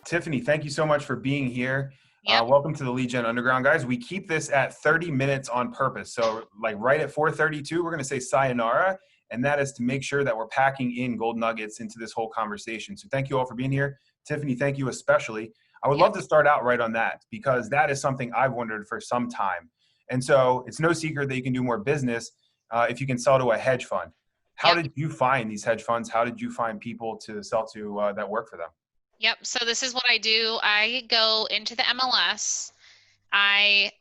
Tiffany, thank you so much for being here. Yep. Welcome to the Lead Gen Underground, guys. We keep this at 30 minutes on purpose. So like right at 4:32, we're going to say sayonara, and that is to make sure that we're packing in gold nuggets into this whole conversation. So thank you all for being here. Tiffany, thank you especially. I would love to start out right on that because that is something I've wondered for some time. And so it's no secret that you can do more business if you can sell to a hedge fund. How did you find these hedge funds? How did you find people to sell to that work for them? Yep. So this is what I do. I go into the MLS. I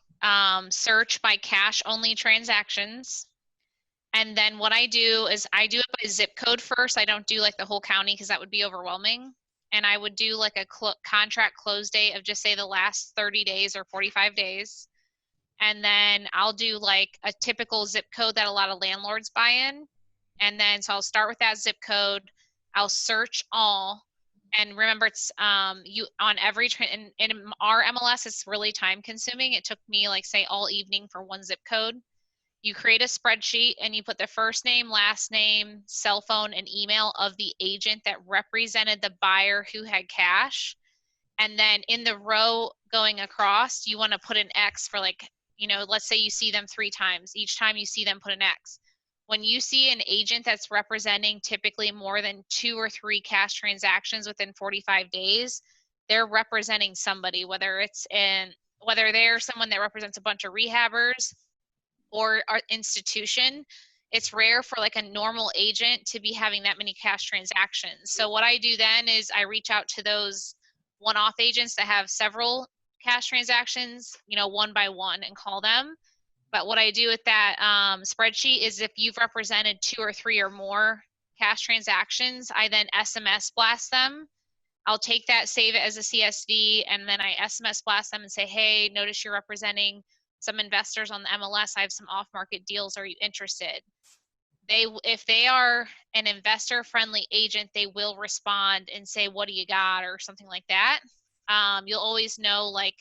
search by cash only transactions. And then what I do is I do it by zip code first. I don't do like the whole county because that would be overwhelming. And I would do like a contract close date of just say the last 30 days or 45 days. And then I'll do like a typical zip code that a lot of landlords buy in. And then, so I'll start with that zip code. I'll search all. And remember, it's you on every in our MLS, it's really time consuming. It took me like say all evening for one zip code. You create a spreadsheet and you put the first name, last name, cell phone, and email of the agent that represented the buyer who had cash. And then in the row going across, you want to put an X for like, let's say you see them 3 times. Each time you see them, put an X. When you see an agent that's representing typically more than 2 or 3 cash transactions within 45 days, they're representing somebody, whether they're someone that represents a bunch of rehabbers or our institution. It's rare for like a normal agent to be having that many cash transactions. So what I do then is I reach out to those one-off agents that have several cash transactions, one by one, and call them. But what I do with that spreadsheet is if you've represented 2 or 3 or more cash transactions, I then SMS blast them. I'll take that, save it as a CSV, and then I SMS blast them and say, hey, notice you're representing some investors on the MLS. I have some off-market deals. Are you interested? If they are an investor-friendly agent, they will respond and say, what do you got, or something like that. You'll always know, like,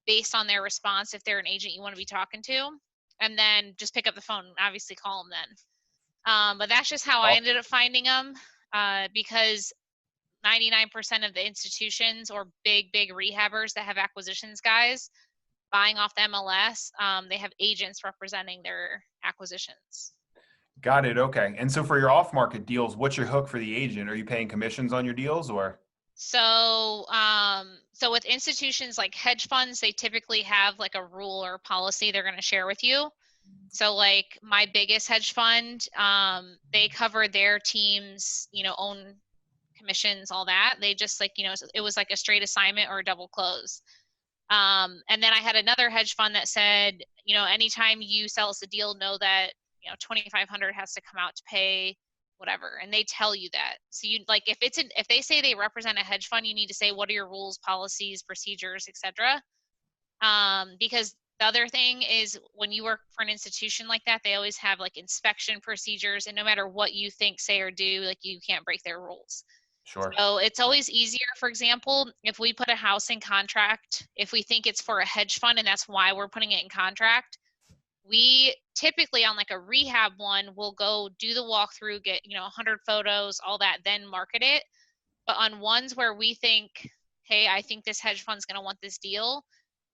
based on their response, if they're an agent you want to be talking to. And then just pick up the phone and obviously call them then. But that's just how I ended up finding them because 99% of the institutions or big rehabbers that have acquisitions guys buying off the MLS, they have agents representing their acquisitions. Got it. Okay. And so for your off-market deals, what's your hook for the agent? Are you paying commissions on your deals or? So with institutions like hedge funds, they typically have like a rule or policy they're going to share with you. So like my biggest hedge fund, they cover their team's, own commissions, all that. They just like, it was like a straight assignment or a double close. And then I had another hedge fund that said, anytime you sell us a deal, know that, $2,500 has to come out to pay whatever, and they tell you that. So you like if they say they represent a hedge fund, you need to say what are your rules, policies, procedures, etc. Because the other thing is when you work for an institution like that, they always have like inspection procedures, and no matter what you think, say, or do, like you can't break their rules. Sure. So it's always easier, for example, if we put a house in contract, if we think it's for a hedge fund and that's why we're putting it in contract, we typically on like a rehab one, we'll go do the walkthrough, get, 100 photos, all that, then market it. But on ones where we think, hey, I think this hedge fund's going to want this deal,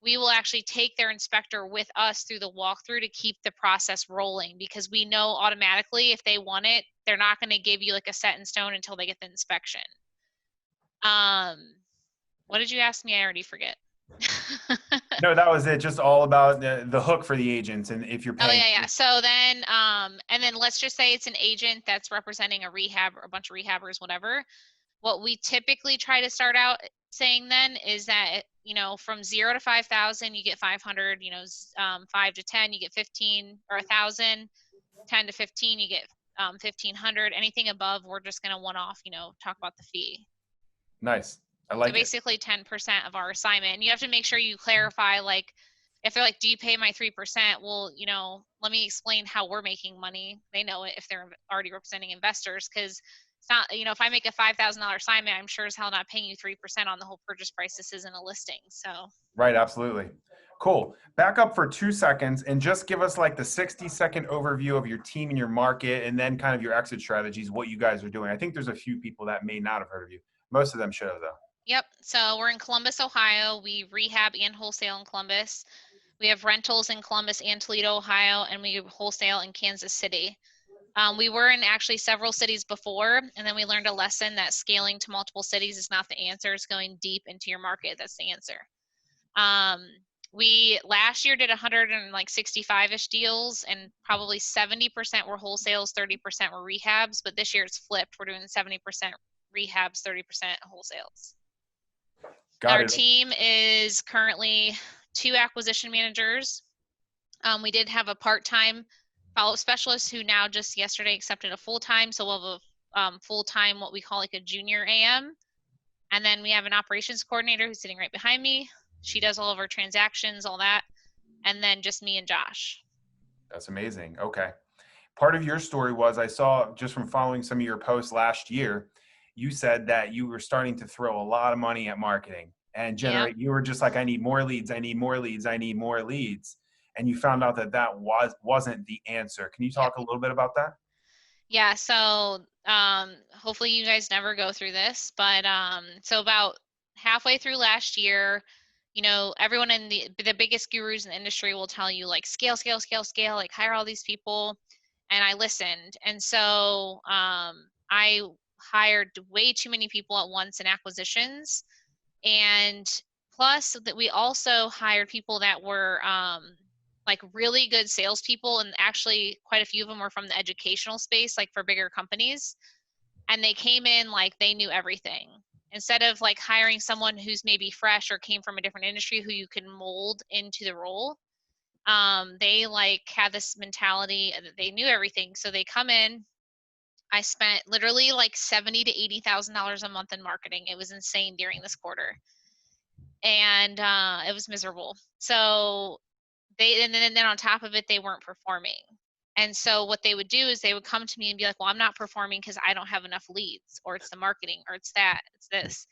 we will actually take their inspector with us through the walkthrough to keep the process rolling, because we know automatically if they want it, they're not going to give you like a set in stone until they get the inspection. What did you ask me? I already forget. No, that was it. Just all about the hook for the agents and if you're paying. Oh yeah. So then, and then let's just say it's an agent that's representing a rehab or a bunch of rehabbers, whatever. What we typically try to start out saying then is that, from 0 to 5,000, you get 500, 5 to 10, you get 15 or 1,000, 10 to 15, you get 1,500. Anything above, we're just going to one-off, talk about the fee. Nice. I like so basically 10% of our assignment. And you have to make sure you clarify, like, if they're like, do you pay my 3%? Well, let me explain how we're making money. They know it if they're already representing investors, because it's not, if I make a $5,000 assignment, I'm sure as hell not paying you 3% on the whole purchase price. This isn't a listing. So. Right. Absolutely. Cool. Back up for 2 seconds and just give us like the 60-second overview of your team and your market, and then kind of your exit strategies, what you guys are doing. I think there's a few people that may not have heard of you. Most of them should have, though. Yep. So we're in Columbus, Ohio. We rehab and wholesale in Columbus. We have rentals in Columbus and Toledo, Ohio, and we wholesale in Kansas City. We were in actually several cities before, and then we learned a lesson that scaling to multiple cities is not the answer. It's going deep into your market. That's the answer. We last year did 165-ish deals, and probably 70% were wholesales, 30% were rehabs. But this year it's flipped. We're doing 70% rehabs, 30% wholesales. Got Our it. team is currently 2 acquisition managers. We did have a part-time follow-up specialist who now just yesterday accepted a full-time. So we'll have a full-time, what we call like a junior AM. And then we have an operations coordinator who's sitting right behind me. She does all of our transactions, all that. And then just me and Josh. That's amazing. Okay. Part of your story was, I saw just from following some of your posts last year, you said that you were starting to throw a lot of money at marketing and Yep. generate, you were just like, I need more leads. I need more leads. I need more leads. And you found out that wasn't the answer. Can you Yep. talk a little bit about that? Yeah. So hopefully you guys never go through this, but so about halfway through last year, everyone in the biggest gurus in the industry will tell you like scale, scale, scale, scale, like hire all these people. And I listened. And so I hired way too many people at once in acquisitions. And plus that we also hired people that were like really good salespeople. And actually quite a few of them were from the educational space, like for bigger companies. And they came in like they knew everything. Instead of like hiring someone who's maybe fresh or came from a different industry who you can mold into the role, they like had this mentality that they knew everything. So they come in. I spent literally like $70,000 to $80,000 a month in marketing. It was insane during this quarter, and it was miserable. So then on top of it, they weren't performing. And so what they would do is they would come to me and be like, well, I'm not performing because I don't have enough leads, or it's the marketing, or it's that, it's this.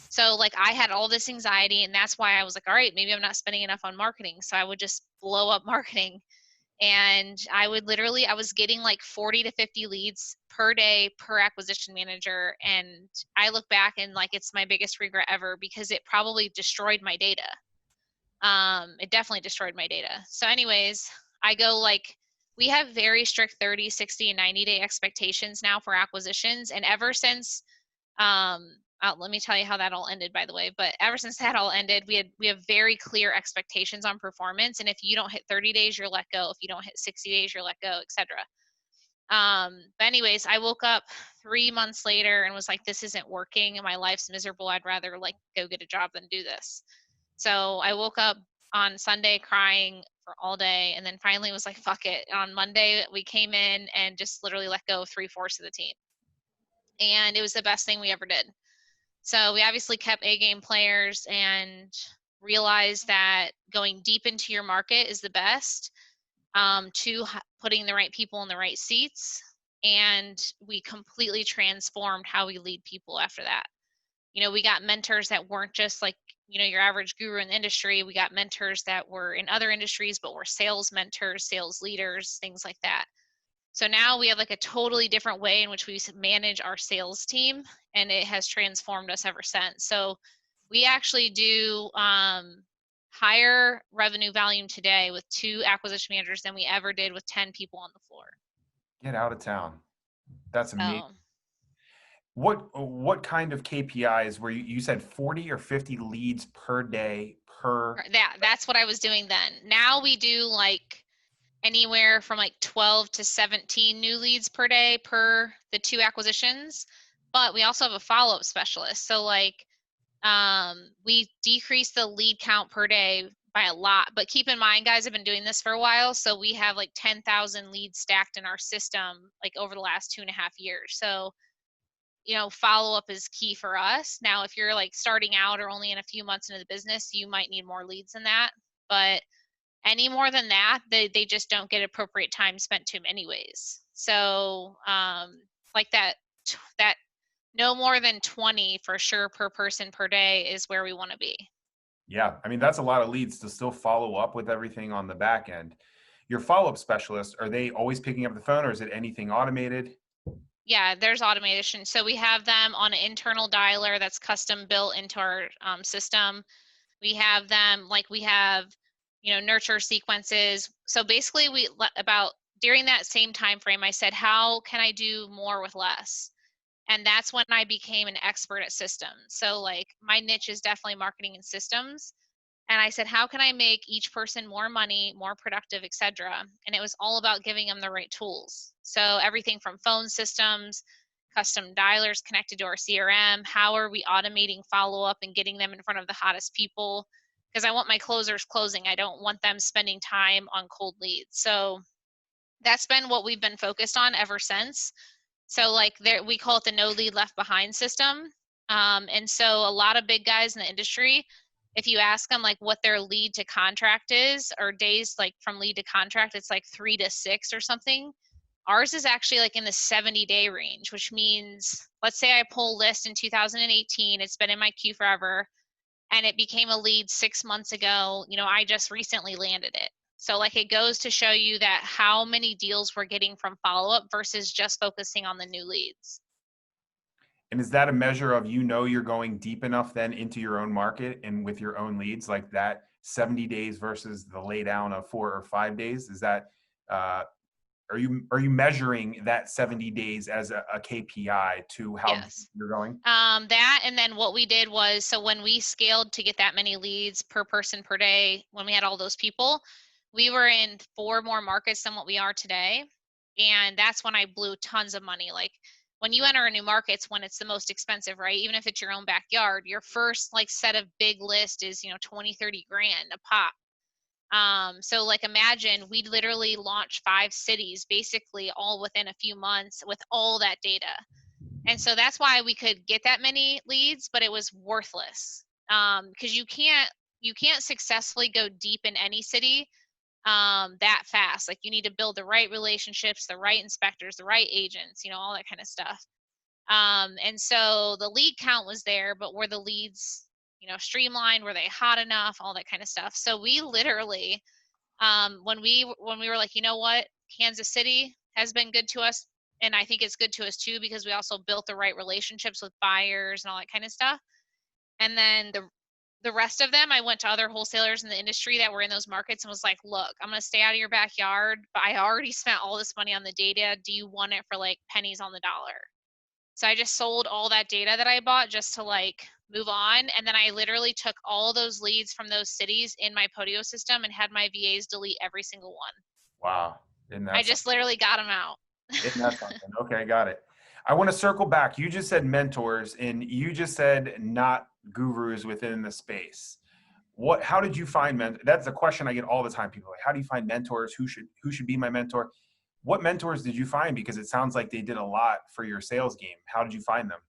So like I had all this anxiety, and that's why I was like, all right, maybe I'm not spending enough on marketing. So I would just blow up marketing. And I was getting like 40 to 50 leads per day per acquisition manager. And I look back and like it's my biggest regret ever because it probably destroyed my data. It definitely destroyed my data. So anyways, I go like, we have very strict 30, 60, and 90-day expectations now for acquisitions. And ever since, let me tell you how that all ended, by the way. But ever since that all ended, we have very clear expectations on performance. And if you don't hit 30 days, you're let go. If you don't hit 60 days, you're let go, etc. But anyways, I woke up 3 months later and was like, this isn't working and my life's miserable. I'd rather like go get a job than do this. So I woke up on Sunday crying for all day, and then finally was like, fuck it. And on Monday, we came in and just literally let go of 3/4 of the team. And it was the best thing we ever did. So we obviously kept A-game players and realized that going deep into your market is the best. To putting the right people in the right seats. And we completely transformed how we lead people after that. We got mentors that weren't just like, your average guru in the industry. We got mentors that were in other industries, but were sales mentors, sales leaders, things like that. So now we have like a totally different way in which we manage our sales team, and it has transformed us ever since. So we actually do higher revenue volume today with 2 acquisition managers than we ever did with 10 people on the floor. Get out of town. That's amazing. So What kind of KPIs were you said 40 or 50 leads per day per? that's what I was doing then. Now we do like anywhere from like 12 to 17 new leads per day per the 2 acquisitions, but we also have a follow-up specialist. So like we decrease the lead count per day by a lot. But keep in mind, guys, I've been doing this for a while, so we have like 10,000 leads stacked in our system like over the last 2.5 years. So follow up is key for us. Now, if you're like starting out or only in a few months into the business, you might need more leads than that. But any more than that, they just don't get appropriate time spent to them anyways. So like that no more than 20 for sure per person per day is where we want to be. Yeah, I mean, that's a lot of leads to still follow up with everything on the back end. Your follow-up specialists, are they always picking up the phone, or is it anything automated? Yeah, there's automation. So we have them on an internal dialer that's custom built into our system. We have them like we have, nurture sequences. So basically, about during that same time frame, I said, how can I do more with less? And that's when I became an expert at systems. So like my niche is definitely marketing and systems. And I said, how can I make each person more money, more productive, etc. And it was all about giving them the right tools. So everything from phone systems, custom dialers connected to our CRM, how are we automating follow-up and getting them in front of the hottest people? Because I want my closers closing. I don't want them spending time on cold leads. So that's been what we've been focused on ever since. So like there, we call it the no lead left behind system. And so a lot of big guys in the industry, if you ask them like what their lead to contract is, or days like from lead to contract, it's like 3 to 6 or something. Ours is actually like in the 70-day range, which means, let's say I pull a list in 2018, it's been in my queue forever, and it became a lead 6 months ago, I just recently landed it. So like it goes to show you that how many deals we're getting from follow-up versus just focusing on the new leads. And is that a measure of, you're going deep enough then into your own market and with your own leads, like that 70 days versus the lay down of 4 or 5 days? Is that are you measuring that 70 days as a KPI to how deep Yes. you're going? That, and then what we did was, so when we scaled to get that many leads per person per day, when we had all those people, we were in 4 more markets than what we are today. And that's when I blew tons of money. Like when you enter a new market, it's when it's the most expensive, right? Even if it's your own backyard, your first like set of big list is, 20, 30 grand a pop. So like imagine we literally launched 5 cities basically all within a few months with all that data. And so that's why we could get that many leads, but it was worthless. Because you can't successfully go deep in any city that fast. Like you need to build the right relationships, the right inspectors, the right agents, all that kind of stuff. And so the lead count was there, but were the leads, streamlined? Were they hot enough? All that kind of stuff. So we literally, when we were like, you know what, Kansas City has been good to us, and I think it's good to us too because we also built the right relationships with buyers and all that kind of stuff. And then the rest of them, I went to other wholesalers in the industry that were in those markets and was like, look, I'm going to stay out of your backyard, but I already spent all this money on the data. Do you want it for like pennies on the dollar? So I just sold all that data that I bought just to like move on. And then I literally took all those leads from those cities in my Podio system and had my VAs delete every single one. Wow. Isn't I that something? just literally got them out. Isn't that something? Okay, got it. I want to circle back. You just said mentors and you just said not gurus within the space. How did you find That's a question I get all the time. People are like, how do you find mentors? Who should be my mentor? What mentors did you find? Because it sounds like they did a lot for your sales game. How did you find them?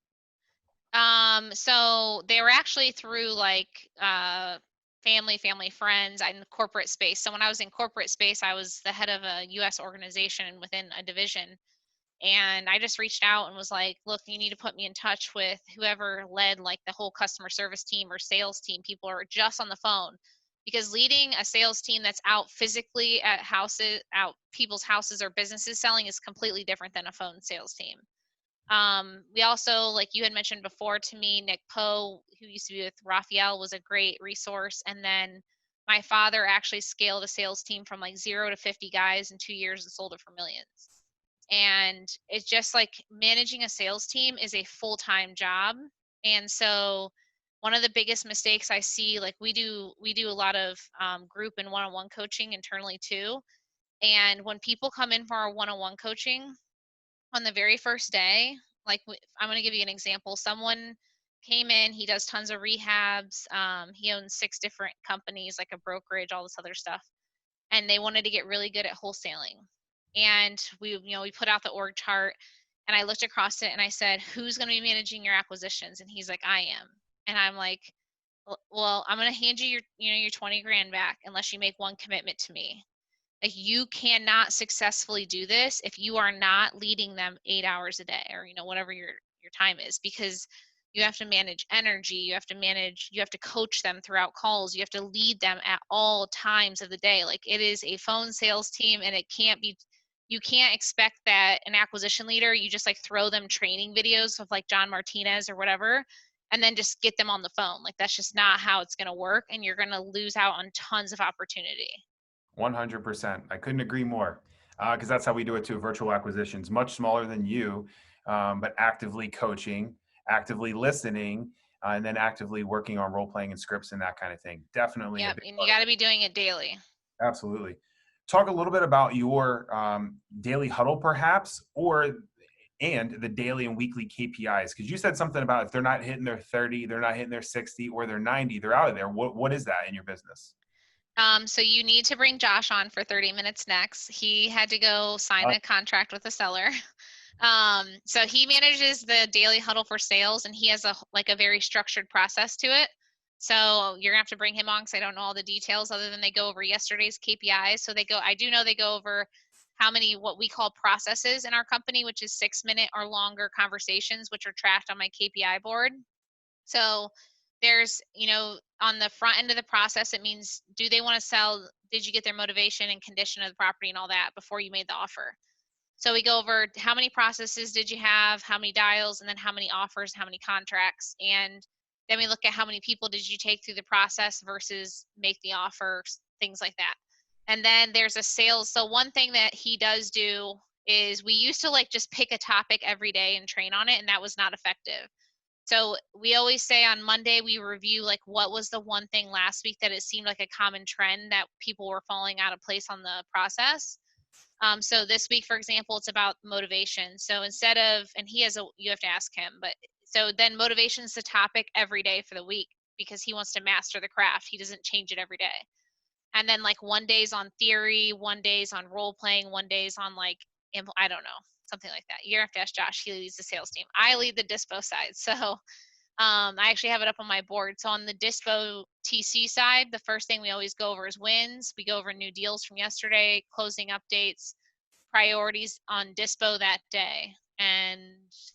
So they were actually through like family friends in corporate space. So when I was in corporate space, I was the head of a US organization within a division. And I just reached out and was like, look, you need to put me in touch with whoever led like the whole customer service team or sales team. People are just on the phone, because leading a sales team that's out physically at out people's houses or businesses selling is completely different than a phone sales team. We also, like you had mentioned before to me, Nick Poe, who used to be with Raphael, was a great resource. And then my father actually scaled a sales team from like 0 to 50 guys in 2 years and sold it for millions. And it's just like managing a sales team is a full-time job. And so one of the biggest mistakes I see, like we do a lot of group and one-on-one coaching internally too. And when people come in for our one-on-one coaching, on the very first day, like I'm going to give you an example. Someone came in, he does tons of rehabs. He owns 6 different companies, like a brokerage, all this other stuff. And they wanted to get really good at wholesaling. And we put out the org chart, and I looked across it and I said, who's going to be managing your acquisitions? And he's like, I am. And I'm like, well, I'm going to hand you your 20 grand back unless you make one commitment to me. Like you cannot successfully do this if you are not leading them 8 hours a day, or whatever your time is, because you have to manage energy, you have to coach them throughout calls, you have to lead them at all times of the day. Like it is a phone sales team, and it can't be you can't expect that an acquisition leader, you just like throw them training videos of like John Martinez or whatever, and then just get them on the phone. Like that's just not how it's going to work. And you're going to lose out on tons of opportunity. 100%. I couldn't agree more. Because that's how we do it too. Virtual acquisitions, much smaller than you, but actively coaching, actively listening, and then actively working on role playing and scripts and that kind of thing. Definitely a Yep. big And you part of got to it. be doing it daily. Absolutely. Talk a little bit about your daily huddle, perhaps, and the daily and weekly KPIs. Because you said something about if they're not hitting their 30, they're not hitting their 60, or they're 90, they're out of there. What is that in your business? So you need to bring Josh on for 30 minutes next. He had to go sign a contract with a seller. So he manages the daily huddle for sales, and he has a very structured process to it. So you're gonna have to bring him on because I don't know all the details other than they go over yesterday's KPIs. So I do know they go over how many what we call processes in our company, which is 6-minute or longer conversations, which are tracked on my KPI board. So there's, on the front end of the process, it means, do they want to sell? Did you get their motivation and condition of the property and all that before you made the offer? So we go over how many processes did you have, how many dials, and then how many offers, how many contracts. And then we look at how many people did you take through the process versus make the offers, things like that. And then there's a sales. So one thing that he does do is we used to like just pick a topic every day and train on it, and that was not effective. So we always say on Monday, we review like what was the one thing last week that it seemed like a common trend that people were falling out of place on the process. So this week, for example, it's about motivation. So instead of, and you have to ask him, but so then motivation's the topic every day for the week because he wants to master the craft. He doesn't change it every day. And then like one day's on theory, one day's on role playing, one day's on like, I don't know, something like that. You have to ask Josh. He leads the sales team. I lead the dispo side. So I actually have it up on my board. So on the Dispo TC side, the first thing we always go over is wins. We go over new deals from yesterday, closing updates, priorities on Dispo that day, and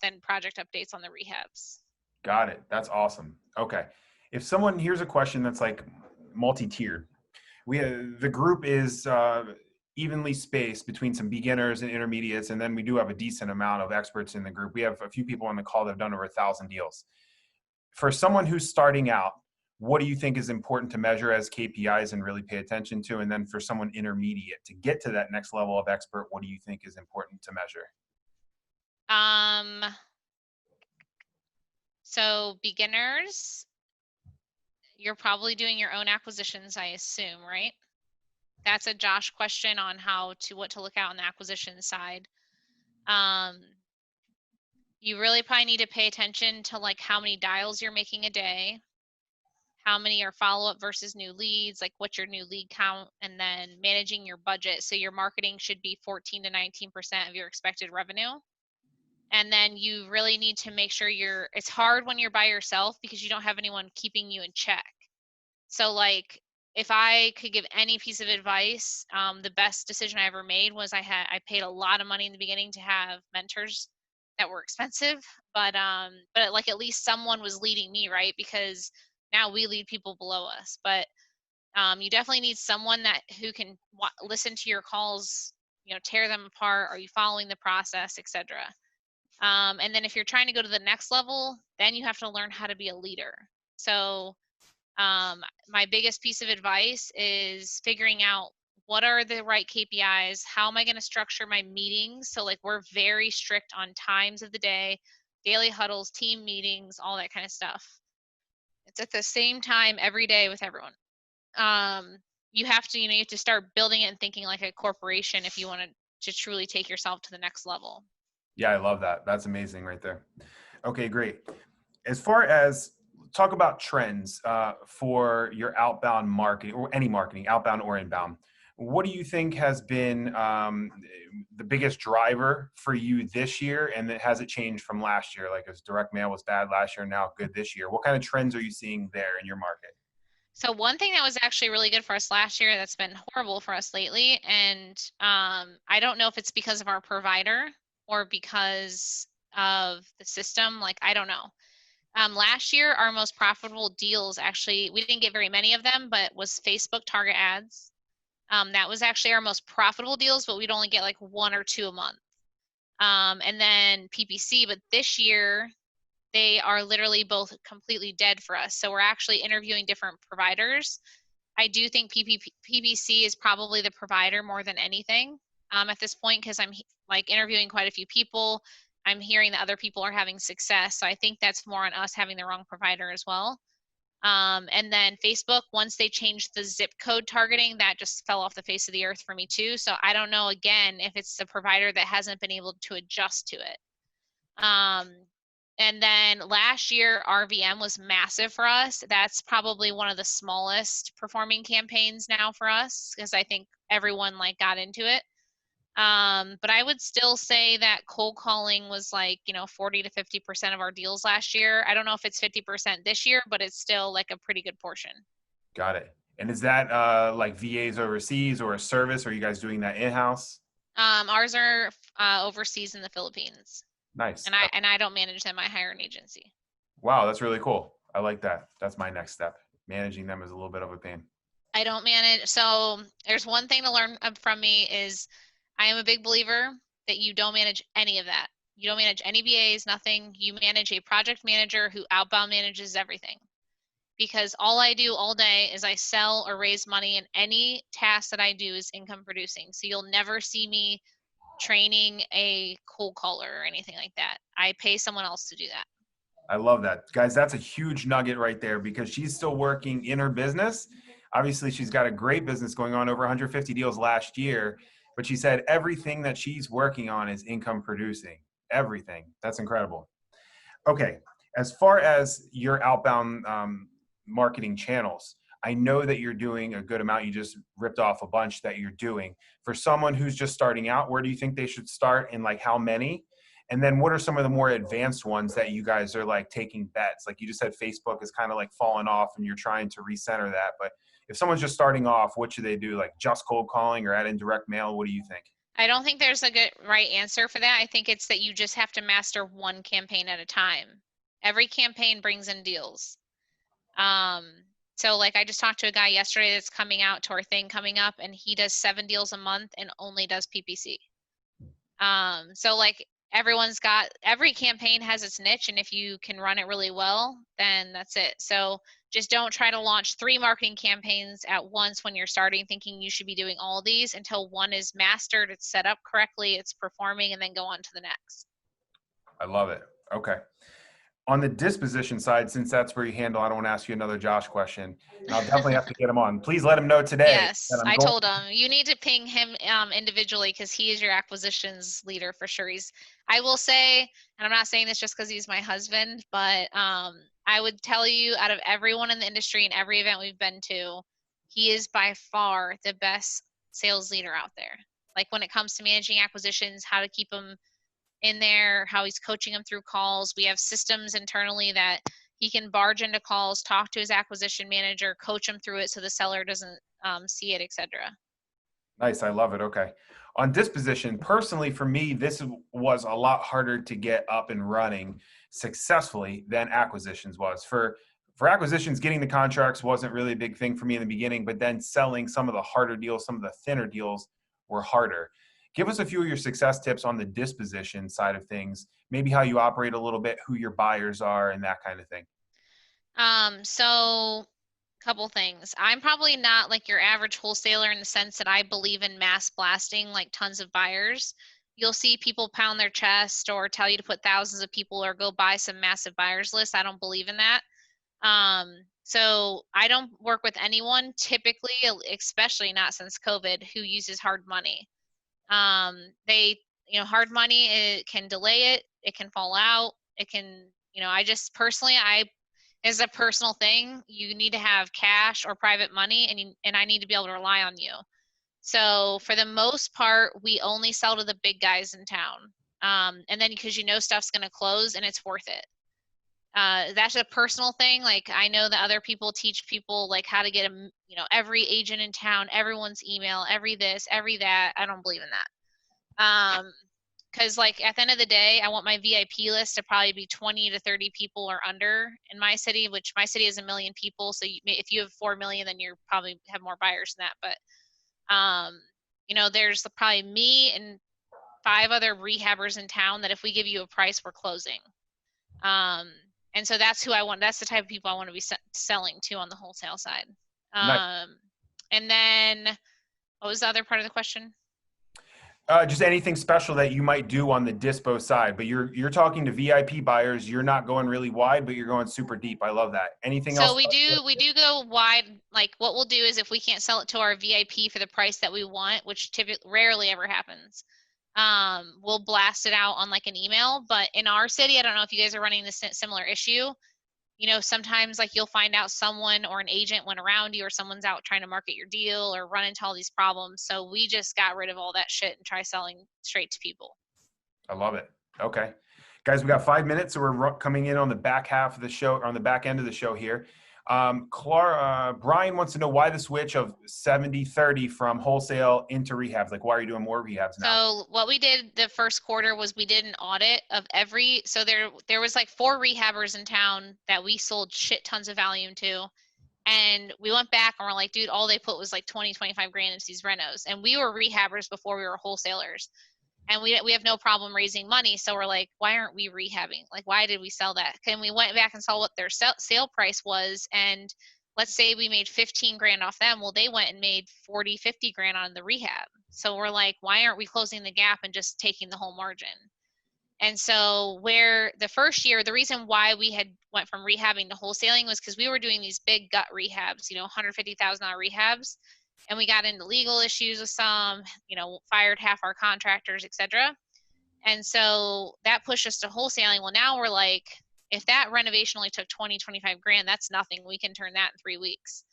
then project updates on the rehabs. Got it. That's awesome. Okay. If someone here's a question that's like multi-tiered, the group is evenly spaced between some beginners and intermediates, and then we do have a decent amount of experts in the group. We have a few people on the call that have done over 1,000 deals. For someone who's starting out, what do you think is important to measure as KPIs and really pay attention to? And then for someone intermediate to get to that next level of expert, what do you think is important to measure? So beginners, you're probably doing your own acquisitions, I assume, right? That's a Josh question on what to look at on the acquisition side. You really probably need to pay attention to like how many dials you're making a day, how many are follow-up versus new leads, like what's your new lead count, and then managing your budget. So your marketing should be 14 to 19% of your expected revenue. And then you really need to make sure it's hard when you're by yourself because you don't have anyone keeping you in check. So like if I could give any piece of advice, the best decision I ever made was I paid a lot of money in the beginning to have mentors that were expensive, but like at least someone was leading me, right? Because now we lead people below us, but you definitely need someone who can listen to your calls, tear them apart. Are you following the process, etc. And then if you're trying to go to the next level, then you have to learn how to be a leader. So my biggest piece of advice is figuring out what are the right KPIs, how am I going to structure my meetings? So like we're very strict on times of the day, daily huddles, team meetings, all that kind of stuff. It's at the same time every day with everyone. You have to, you have to start building it and thinking like a corporation if you want to truly take yourself to the next level. Yeah, I love that. That's amazing right there. Okay, great. As far as talk about trends for your outbound marketing or any marketing, outbound or inbound, what do you think has been the biggest driver for you this year? And has it changed from last year? Like as direct mail was bad last year, now good this year. What kind of trends are you seeing there in your market? So one thing that was actually really good for us last year that's been horrible for us lately, and I don't know if it's because of our provider or because of the system, like I don't know. Last year, our most profitable deals actually, we didn't get very many of them, but was Facebook target ads. That was actually our most profitable deals, but we'd only get like 1 or 2 a month. And then PPC, but this year they are literally both completely dead for us. So we're actually interviewing different providers. I do think PPC is probably the provider more than anything at this point, because I'm like interviewing quite a few people. I'm hearing that other people are having success. So I think that's more on us having the wrong provider as well. And then Facebook, once they changed the zip code targeting, that just fell off the face of the earth for me too. So I don't know, again, if it's the provider that hasn't been able to adjust to it. And then last year, RVM was massive for us. That's probably one of the smallest performing campaigns now for us, because I think everyone like got into it. But I would still say that cold calling was like, 40 to 50% of our deals last year. I don't know if it's 50% this year, but it's still like a pretty good portion. Got it. And is that like VAs overseas or a service? Or are you guys doing that in-house? Ours are overseas in the Philippines, Nice. and I don't manage them. I hire an agency. Wow, that's really cool. I like that. That's my next step. Managing them is a little bit of a pain. I don't manage. So there's one thing to learn from me is I am a big believer that you don't manage any of that. You don't manage any VAs, nothing. You manage a project manager who outbound manages everything. Because all I do all day is I sell or raise money, and any task that I do is income producing. So you'll never see me training a cold caller or anything like that. I pay someone else to do that. I love that. Guys, that's a huge nugget right there, because she's still working in her business. Obviously, she's got a great business going on, over 150 deals last year, but she said everything that she's working on is income producing. Everything. That's incredible. Okay. As far as your outbound marketing channels, I know that you're doing a good amount. You just ripped off a bunch that you're doing. For someone who's just starting out, where do you think they should start, and like how many? And then what are some of the more advanced ones that you guys are like taking bets? Like you just said, Facebook is kind of like falling off and you're trying to recenter that. But if someone's just starting off, what should they do? Like just cold calling or add in direct mail? What do you think? I don't think there's a good right answer for that. I think it's that you just have to master one campaign at a time. Every campaign brings in deals. So like I just talked to a guy yesterday that's coming out to our thing coming up, and he does 7 deals a month and only does PPC. So like every campaign has its niche, and if you can run it really well, then that's it. So just don't try to launch 3 marketing campaigns at once when you're starting, thinking you should be doing all these, until one is mastered, it's set up correctly, it's performing, and then go on to the next. I love it. Okay. On the disposition side, since that's where you handle, I don't want to ask you another Josh question, and I'll definitely have to get him on. Please let him know today that Yes, I'm I going. told him you need to ping him individually, because he is your acquisitions leader for sure. I will say, and I'm not saying this just because he's my husband, but I would tell you, out of everyone in the industry and every event we've been to, he is by far the best sales leader out there. Like when it comes to managing acquisitions, how to keep them in there, how he's coaching them through calls. We have systems internally that he can barge into calls, talk to his acquisition manager, coach him through it so the seller doesn't see it, etc. Nice. I love it. Okay. On disposition, personally, for me, this was a lot harder to get up and running successfully than acquisitions was. For acquisitions, getting the contracts wasn't really a big thing for me in the beginning, but then selling some of the harder deals, some of the thinner deals were harder. Give us a few of your success tips on the disposition side of things, maybe how you operate a little bit, who your buyers are, and that kind of thing. So couple things. I'm probably not like your average wholesaler in the sense that I believe in mass blasting like tons of buyers. You'll see people pound their chest or tell you to put thousands of people or go buy some massive buyers list. I don't believe in that. So I don't work with anyone typically, especially not since COVID, who uses hard money. Hard money, it can delay it. It can fall out. It can, I just personally, as a personal thing, you need to have cash or private money, and I need to be able to rely on you. So for the most part, we only sell to the big guys in town. And then because stuff's going to close and it's worth it. That's a personal thing. Like I know that other people teach people like how to get every agent in town, everyone's email, every this, every that. I don't believe in that. Because like at the end of the day, I want my VIP list to probably be 20 to 30 people or under in my city, which my city is 1 million people. So if you have 4 million, then you're probably have more buyers than that. But There's probably me and 5 other rehabbers in town that if we give you a price, we're closing. And so that's who I want. That's the type of people I want to be selling to on the wholesale side. Nice. And then what was the other part of the question? Just anything special that you might do on the dispo side, but you're talking to VIP buyers. You're not going really wide, but you're going super deep. I love that. Anything So else? we do go wide. Like what we'll do is if we can't sell it to our VIP for the price that we want, which typically rarely ever happens, we'll blast it out on like an email. But in our city, I don't know if you guys are running this similar issue. Sometimes like you'll find out someone or an agent went around you or someone's out trying to market your deal or run into all these problems. So we just got rid of all that shit and try selling straight to people. I love it. Okay. Guys, we got 5 minutes, so we're coming in on the back half of the show, or on the back end of the show here. Brian wants to know why the switch of 70-30 from wholesale into rehabs. Like, why are you doing more rehabs now? So what we did the first quarter was we did an audit of so there was like 4 rehabbers in town that we sold shit tons of volume to. And we went back and we're like, dude, all they put was like 20, 25 grand into these renos. And we were rehabbers before we were wholesalers. And we have no problem raising money. So we're like, why aren't we rehabbing? Like, why did we sell that? And we went back and saw what their sale price was. And let's say we made 15 grand off them. Well, they went and made 40, 50 grand on the rehab. So we're like, why aren't we closing the gap and just taking the whole margin? And so where the first year, the reason why we had went from rehabbing to wholesaling was because we were doing these big gut rehabs, $150,000 rehabs. And we got into legal issues with some, fired half our contractors, etc. And so that pushed us to wholesaling. Well, now we're like, if that renovation only took 20, 25 grand, that's nothing. We can turn that in 3 weeks.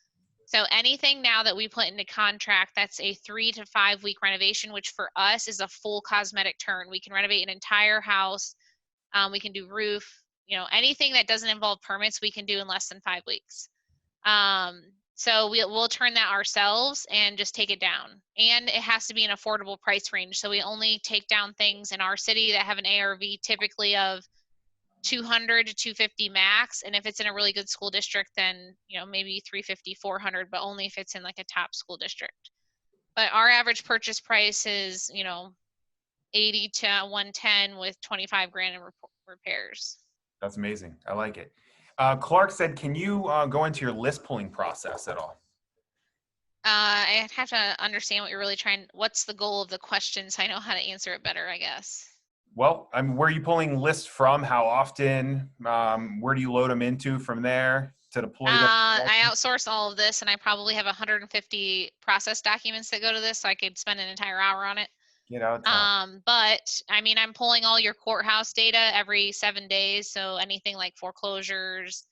So anything now that we put into contract, that's a 3 to 5 week renovation, which for us is a full cosmetic turn. We can renovate an entire house. We can do roof, anything that doesn't involve permits, we can do in less than 5 weeks. So we'll turn that ourselves and just take it down. And it has to be an affordable price range. So we only take down things in our city that have an ARV typically of 200 to 250 max. And if it's in a really good school district, then, maybe 350, 400, but only if it's in like a top school district. But our average purchase price is, 80 to 110 with 25 grand in repairs. That's amazing. I like it. Clark said, can you go into your list pulling process at all? I have to understand what you're really what's the goal of the question so I know how to answer it better, I guess. Well, where are you pulling lists from? How often? Where do you load them into from there to deploy them? I outsource all of this, and I probably have 150 process documents that go to this, so I could spend an entire hour on it. But I'm pulling all your courthouse data every 7 days. So anything like foreclosures,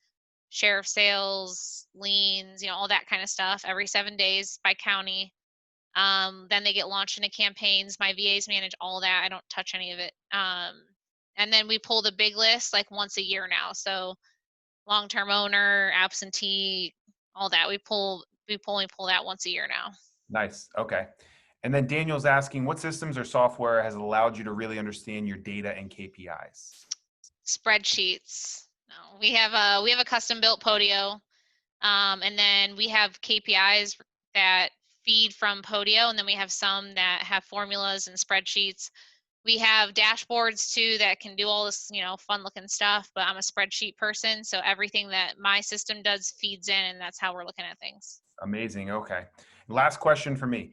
sheriff sales, liens, all that kind of stuff every 7 days by county. Then they get launched into campaigns. My VAs manage all that. I don't touch any of it. And then we pull the big list like once a year now. So long-term owner, absentee, all that. We pull that once a year now. Nice. Okay. And then Daniel's asking, what systems or software has allowed you to really understand your data and KPIs? Spreadsheets. No, we have a custom built Podio. And then we have KPIs that feed from Podio, and then we have some that have formulas and spreadsheets. We have dashboards too that can do all this, fun looking stuff, but I'm a spreadsheet person. So everything that my system does feeds in, and that's how we're looking at things. Amazing. Okay. Last question for me.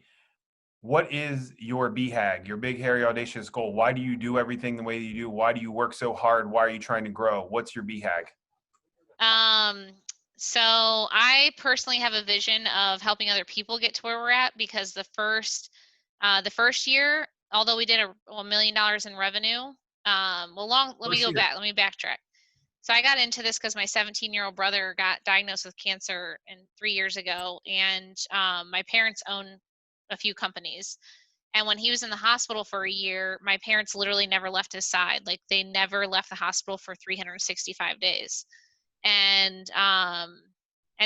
What is your BHAG, your big, hairy, audacious goal? Why do you do everything the way you do? Why do you work so hard? Why are you trying to grow? What's your BHAG? So I personally have a vision of helping other people get to where we're at, because the first year, although we did $1 million in revenue, let me backtrack. So I got into this because my 17-year-old brother got diagnosed with cancer 3 years ago, and my parents own a few companies. And when he was in the hospital for a year, my parents literally never left his side. Like, they never left the hospital for 365 days. And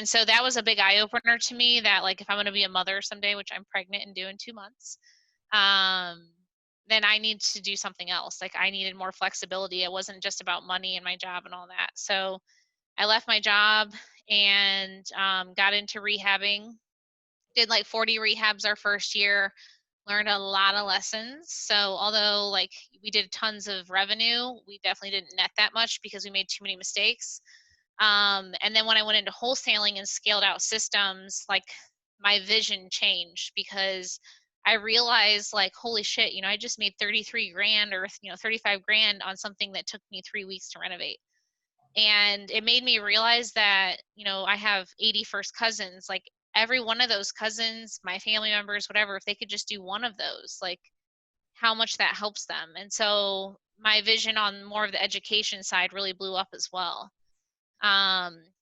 so that was a big eye opener to me, that like, if I'm going to be a mother someday, which I'm pregnant and due in 2 months, then I need to do something else. Like, I needed more flexibility. It wasn't just about money and my job and all that. So I left my job and got into rehabbing. Did like 40 rehabs our first year, learned a lot of lessons. So although like we did tons of revenue, we definitely didn't net that much because we made too many mistakes. And then when I went into wholesaling and scaled out systems, like my vision changed because I realized like, holy shit, I just made 33 grand or, 35 grand on something that took me 3 weeks to renovate. And it made me realize that, I have 80 first cousins, like every one of those cousins, my family members, whatever, if they could just do one of those, like how much that helps them. And so my vision on more of the education side really blew up as well.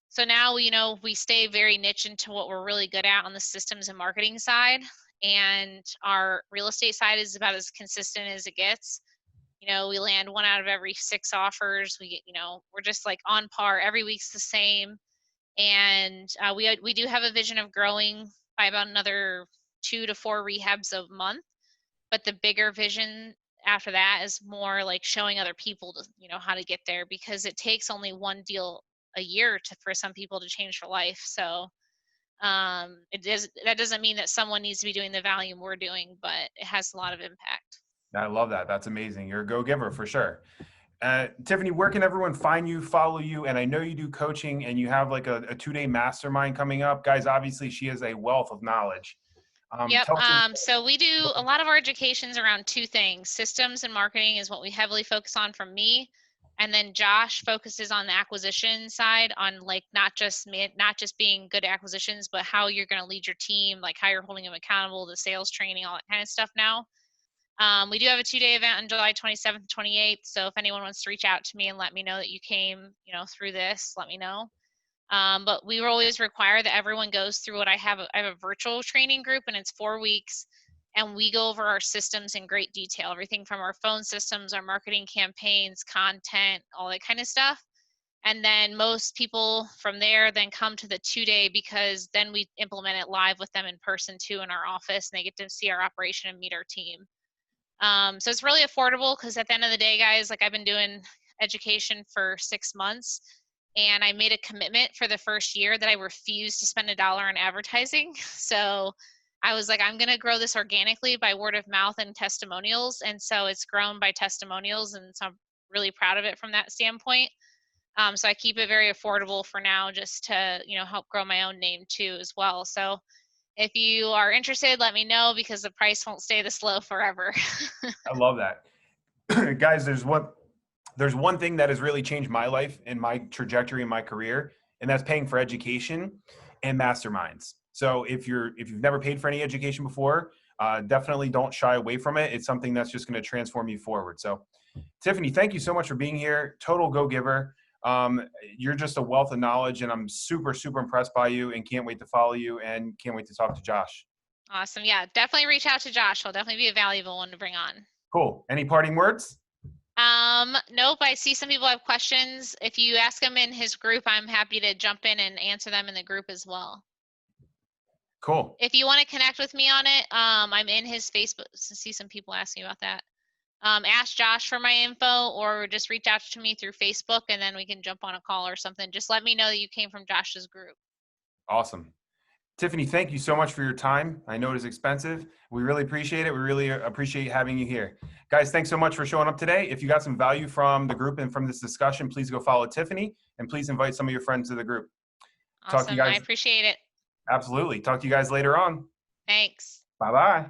So now, we stay very niche into what we're really good at on the systems and marketing side. And our real estate side is about as consistent as it gets. We land 1 out of every 6 offers. We're just like on par. Every week's the same. And we do have a vision of growing by about another 2 to 4 rehabs a month. But the bigger vision after that is more like showing other people to, how to get there, because it takes only one deal a year for some people to change their life. So that doesn't mean that someone needs to be doing the volume we're doing, but it has a lot of impact. I love that. That's amazing. You're a go-giver for sure. Tiffany, where can everyone find you, follow you? And I know you do coaching and you have like a 2-day mastermind coming up. Guys, obviously she is a wealth of knowledge. Yep. So we do a lot of our educations around 2 things. Systems and marketing is what we heavily focus on from me. And then Josh focuses on the acquisition side, on like not just being good at acquisitions, but how you're going to lead your team, like how you're holding them accountable, the sales training, all that kind of stuff now. We do have a 2-day event on July 27th and 28th. So if anyone wants to reach out to me and let me know that you came, through this, let me know. But we will always require that everyone goes through what I have. I have a virtual training group, and it's 4 weeks. And we go over our systems in great detail, everything from our phone systems, our marketing campaigns, content, all that kind of stuff. And then most people from there then come to the 2-day, because then we implement it live with them in person too in our office, and they get to see our operation and meet our team. So it's really affordable, because at the end of the day, guys, like I've been doing education for 6 months, and I made a commitment for the first year that I refused to spend $1 on advertising. So I was like, I'm going to grow this organically by word of mouth and testimonials. And so it's grown by testimonials. And so I'm really proud of it from that standpoint. So I keep it very affordable for now, just to, help grow my own name too as well. So if you are interested, let me know, because the price won't stay this low forever. I love that. Guys, there's one thing that has really changed my life and my trajectory in my career, and that's paying for education and masterminds. So if you've never paid for any education before, definitely don't shy away from it. It's something that's just going to transform you forward. So Tiffany, thank you so much for being here. Total go-giver. You're just a wealth of knowledge, and I'm super, super impressed by you, and can't wait to follow you, and can't wait to talk to Josh. Awesome. Yeah, definitely reach out to Josh. He'll definitely be a valuable one to bring on. Cool. Any parting words? Nope. I see some people have questions. If you ask him in his group, I'm happy to jump in and answer them in the group as well. Cool. If you want to connect with me on it, I'm in his Facebook. See some people asking about that. Ask Josh for my info, or just reach out to me through Facebook, and then we can jump on a call or something. Just let me know that you came from Josh's group. Awesome. Tiffany, thank you so much for your time. I know it is expensive. We really appreciate it. We really appreciate having you here. Guys, thanks so much for showing up today. If you got some value from the group and from this discussion, please go follow Tiffany, and please invite some of your friends to the group. Awesome. I appreciate it. Absolutely. Talk to you guys later on. Thanks. Bye-bye.